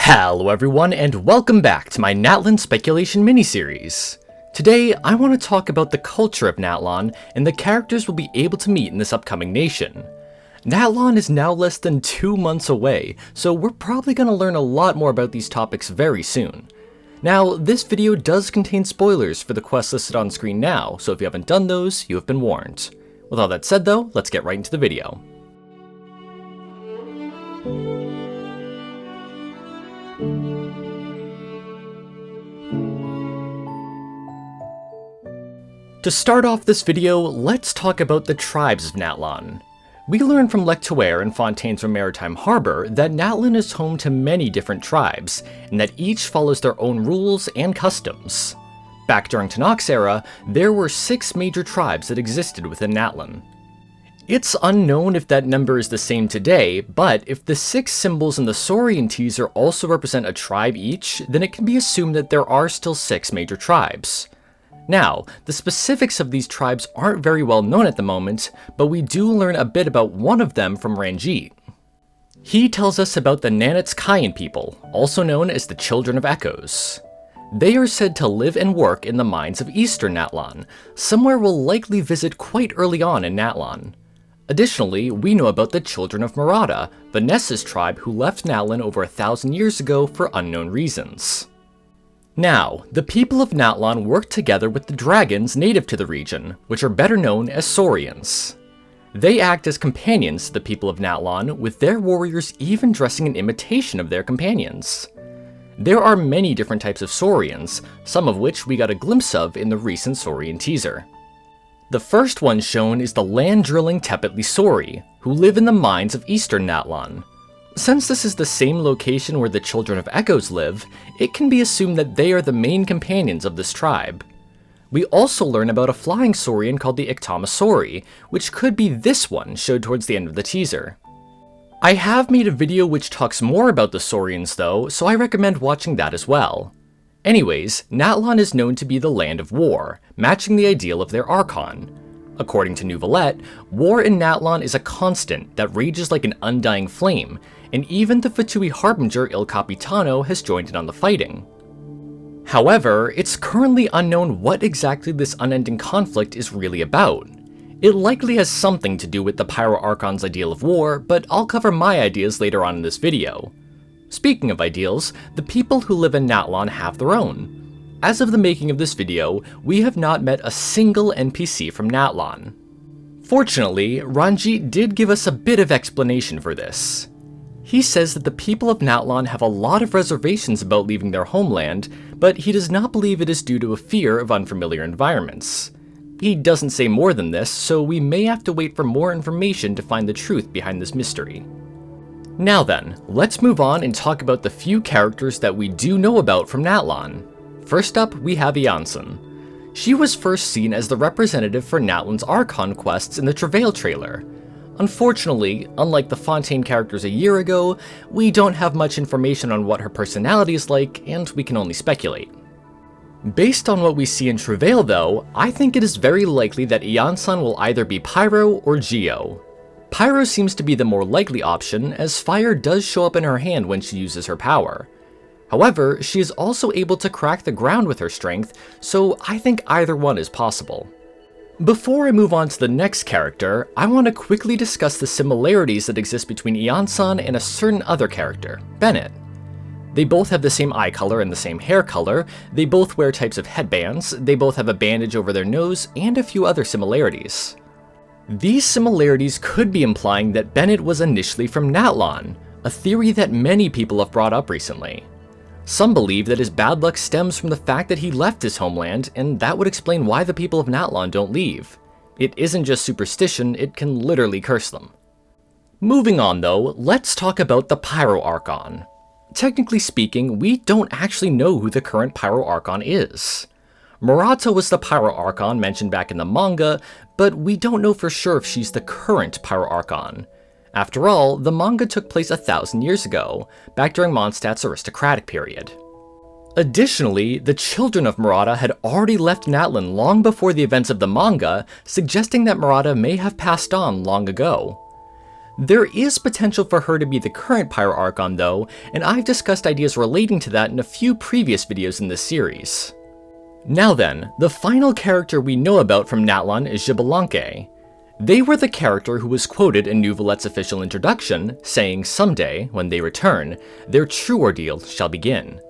Hello everyone, and welcome back to my Natlan speculation miniseries. Today, I want to talk about the culture of Natlan and the characters we'll be able to meet in this upcoming nation. Natlan is now less than 2 months away, so we're probably going to learn a lot more about these topics very soon. Now, this video does contain spoilers for the quests listed on screen now, so if you haven't done those, you have been warned. With all that said though, let's get right into the video. To start off this video, let's talk about the tribes of Natlan. We learn from Lectuaire and Fontaine's Maritime Harbor that Natlan is home to many different tribes, and that each follows their own rules and customs. Back during Tennock's era, there were 6 major tribes that existed within Natlan. It's unknown if that number is the same today, but if the 6 symbols in the Saurian teaser also represent a tribe each, then it can be assumed that there are still 6 major tribes. Now, the specifics of these tribes aren't very well known at the moment, but we do learn a bit about one of them from Ranjit. He tells us about the Nanitskayan people, also known as the Children of Echoes. They are said to live and work in the mines of Eastern Natlan, somewhere we'll likely visit quite early on in Natlan. Additionally, we know about the Children of Murata, Vanessa's tribe who left Natlan over 1,000 years ago for unknown reasons. Now, the people of Natlan work together with the dragons native to the region, which are better known as Saurians. They act as companions to the people of Natlan, with their warriors even dressing in imitation of their companions. There are many different types of Saurians, some of which we got a glimpse of in the recent Saurian teaser. The first one shown is the land-drilling Tepetli Sauri, who live in the mines of Eastern Natlan. Since this is the same location where the Children of Echoes live, it can be assumed that they are the main companions of this tribe. We also learn about a flying Saurian called the Iktama Sauri, which could be this one showed towards the end of the teaser. I have made a video which talks more about the Saurians though, so I recommend watching that as well. Anyways, Natlan is known to be the land of war, matching the ideal of their Archon. According to Nouvellette, war in Natlan is a constant that rages like an undying flame, and even the Fatui Harbinger Il Capitano has joined in on the fighting. However, it's currently unknown what exactly this unending conflict is really about. It likely has something to do with the Pyro Archon's ideal of war, but I'll cover my ideas later on in this video. Speaking of ideals, the people who live in Natlan have their own. As of the making of this video, we have not met a single NPC from Natlan. Fortunately, Ranjit did give us a bit of explanation for this. He says that the people of Natlan have a lot of reservations about leaving their homeland, but he does not believe it is due to a fear of unfamiliar environments. He doesn't say more than this, so we may have to wait for more information to find the truth behind this mystery. Now then, let's move on and talk about the few characters that we do know about from Natlan. First up, we have Janssen. She was first seen as the representative for Natlan's Archon quests in the Travail trailer. Unfortunately, unlike the Fontaine characters a year ago, we don't have much information on what her personality is like, and we can only speculate. Based on what we see in Travail though, I think it is very likely that Janssen will either be Pyro or Geo. Pyro seems to be the more likely option, as fire does show up in her hand when she uses her power. However, she is also able to crack the ground with her strength, so I think either one is possible. Before I move on to the next character, I want to quickly discuss the similarities that exist between Janssen and a certain other character, Bennett. They both have the same eye color and the same hair color, they both wear types of headbands, they both have a bandage over their nose, and a few other similarities. These similarities could be implying that Bennett was initially from Natlan, a theory that many people have brought up recently. Some believe that his bad luck stems from the fact that he left his homeland, and that would explain why the people of Natlan don't leave. It isn't just superstition, it can literally curse them. Moving on though, let's talk about the Pyro Archon. Technically speaking, we don't actually know who the current Pyro Archon is. Murata was the Pyro Archon mentioned back in the manga, but we don't know for sure if she's the current Pyro Archon. After all, the manga took place 1,000 years ago, back during Mondstadt's aristocratic period. Additionally, the Children of Murata had already left Natlan long before the events of the manga, suggesting that Murata may have passed on long ago. There is potential for her to be the current Pyro Archon though, and I've discussed ideas relating to that in a few previous videos in this series. Now then, the final character we know about from Natlan is Xbalanque. They were the character who was quoted in Nouvelette's official introduction, saying someday, when they return, their true ordeal shall begin.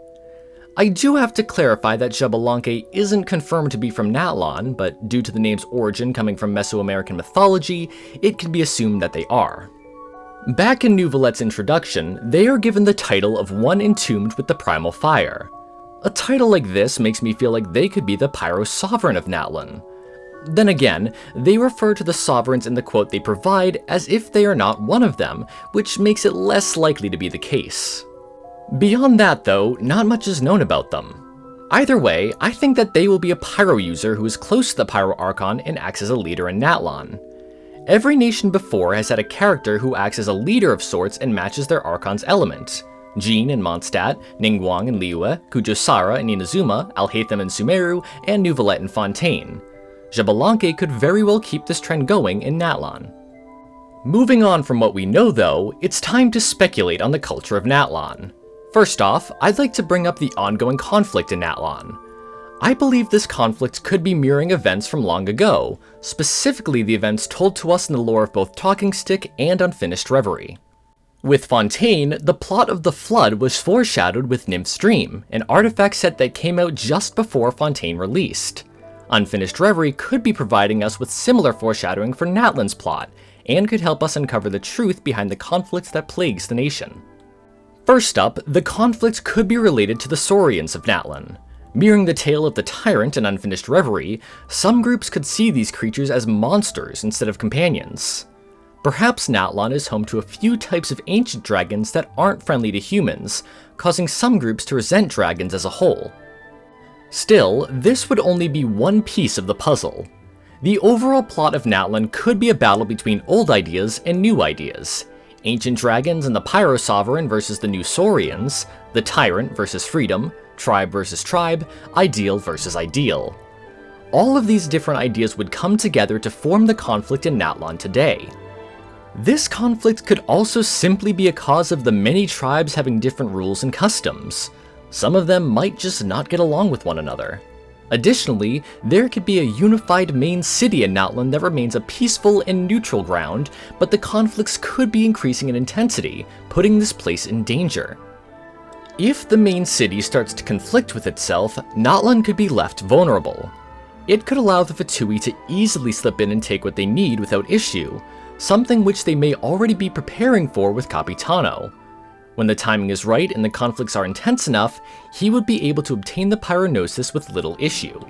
I do have to clarify that Xbalanque isn't confirmed to be from Natlan, but due to the name's origin coming from Mesoamerican mythology, it can be assumed that they are. Back in Nouvelette's introduction, they are given the title of one entombed with the primal fire. A title like this makes me feel like they could be the Pyro Sovereign of Natlan. Then again, they refer to the sovereigns in the quote they provide as if they are not one of them, which makes it less likely to be the case. Beyond that though, not much is known about them. Either way, I think that they will be a Pyro user who is close to the Pyro Archon and acts as a leader in Natlan. Every nation before has had a character who acts as a leader of sorts and matches their Archon's element. Jin in Mondstadt, Ningguang in Liyue, Kujosara in Inazuma, Alhaitham in Sumeru, and Nouvelette in Fontaine. Xbalanque could very well keep this trend going in Natlan. Moving on from what we know though, it's time to speculate on the culture of Natlan. First off, I'd like to bring up the ongoing conflict in Natlan. I believe this conflict could be mirroring events from long ago, specifically the events told to us in the lore of both Talking Stick and Unfinished Reverie. With Fontaine, the plot of the Flood was foreshadowed with Nymph's Dream, an artifact set that came out just before Fontaine released. Unfinished Reverie could be providing us with similar foreshadowing for Natlan's plot, and could help us uncover the truth behind the conflicts that plagues the nation. First up, the conflict could be related to the Saurians of Natlan. Mirroring the tale of the Tyrant in Unfinished Reverie, some groups could see these creatures as monsters instead of companions. Perhaps Natlan is home to a few types of ancient dragons that aren't friendly to humans, causing some groups to resent dragons as a whole. Still, this would only be one piece of the puzzle. The overall plot of Natlan could be a battle between old ideas and new ideas. Ancient dragons and the Pyro Sovereign versus the new Saurians, the Tyrant versus Freedom, Tribe versus Tribe, Ideal versus Ideal. All of these different ideas would come together to form the conflict in Natlan today. This conflict could also simply be a cause of the many tribes having different rules and customs. Some of them might just not get along with one another. Additionally, there could be a unified main city in Natlan that remains a peaceful and neutral ground, but the conflicts could be increasing in intensity, putting this place in danger. If the main city starts to conflict with itself, Natlan could be left vulnerable. It could allow the Fatui to easily slip in and take what they need without issue, something which they may already be preparing for with Capitano. When the timing is right and the conflicts are intense enough, he would be able to obtain the Pyronosis with little issue.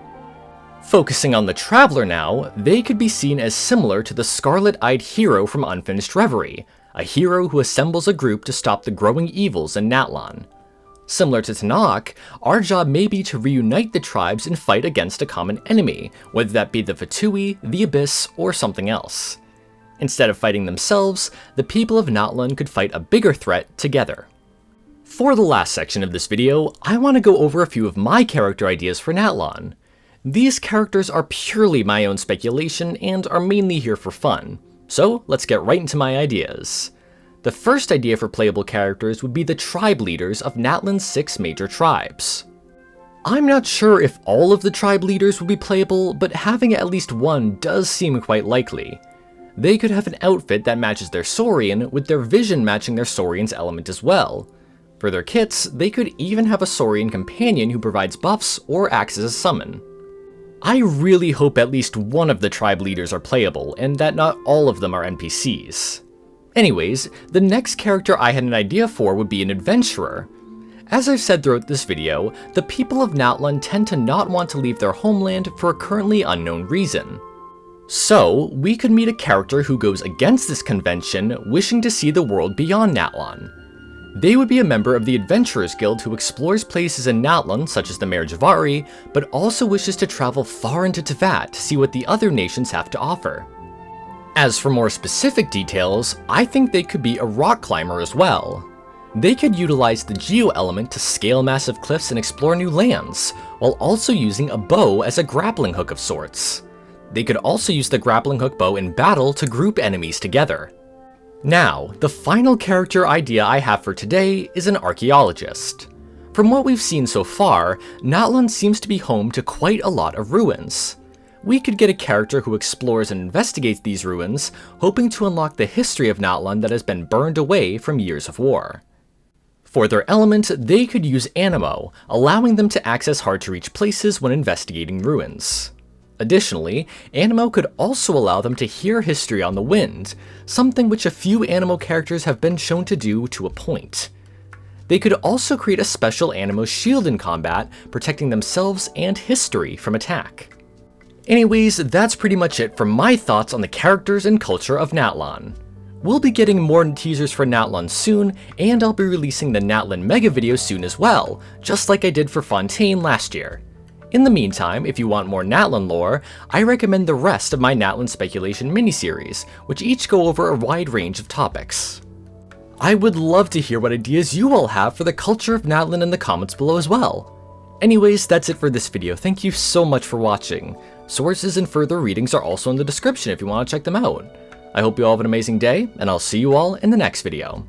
Focusing on the Traveler now, they could be seen as similar to the Scarlet-Eyed Hero from Unfinished Reverie, a hero who assembles a group to stop the growing evils in Natlan. Similar to Tanakh, our job may be to reunite the tribes and fight against a common enemy, whether that be the Fatui, the Abyss, or something else. Instead of fighting themselves, the people of Natlan could fight a bigger threat together. For the last section of this video, I want to go over a few of my character ideas for Natlan. These characters are purely my own speculation and are mainly here for fun, so let's get right into my ideas. The first idea for playable characters would be the tribe leaders of Natlan's 6 major tribes. I'm not sure if all of the tribe leaders would be playable, but having at least one does seem quite likely. They could have an outfit that matches their Saurian, with their vision matching their Saurian's element as well. For their kits, they could even have a Saurian companion who provides buffs or acts as a summon. I really hope at least one of the tribe leaders are playable, and that not all of them are NPCs. Anyways, the next character I had an idea for would be an adventurer. As I've said throughout this video, the people of Natlan tend to not want to leave their homeland for a currently unknown reason. So, we could meet a character who goes against this convention, wishing to see the world beyond Natlan. They would be a member of the Adventurers Guild who explores places in Natlan, such as the Mare Javari, but also wishes to travel far into Teyvat to see what the other nations have to offer. As for more specific details, I think they could be a rock climber as well. They could utilize the Geo element to scale massive cliffs and explore new lands, while also using a bow as a grappling hook of sorts. They could also use the grappling hook bow in battle to group enemies together. Now, the final character idea I have for today is an archaeologist. From what we've seen so far, Natlan seems to be home to quite a lot of ruins. We could get a character who explores and investigates these ruins, hoping to unlock the history of Natlan that has been burned away from years of war. For their element, they could use Anemo, allowing them to access hard-to-reach places when investigating ruins. Additionally, Anemo could also allow them to hear history on the wind, something which a few Anemo characters have been shown to do to a point. They could also create a special Anemo shield in combat, protecting themselves and history from attack. Anyways, that's pretty much it for my thoughts on the characters and culture of Natlan. We'll be getting more teasers for Natlan soon, and I'll be releasing the Natlan Mega video soon as well, just like I did for Fontaine last year. In the meantime, if you want more Natlan lore, I recommend the rest of my Natlan speculation miniseries, which each go over a wide range of topics. I would love to hear what ideas you all have for the culture of Natlan in the comments below as well. Anyways, that's it for this video. Thank you so much for watching. Sources and further readings are also in the description if you want to check them out. I hope you all have an amazing day, and I'll see you all in the next video.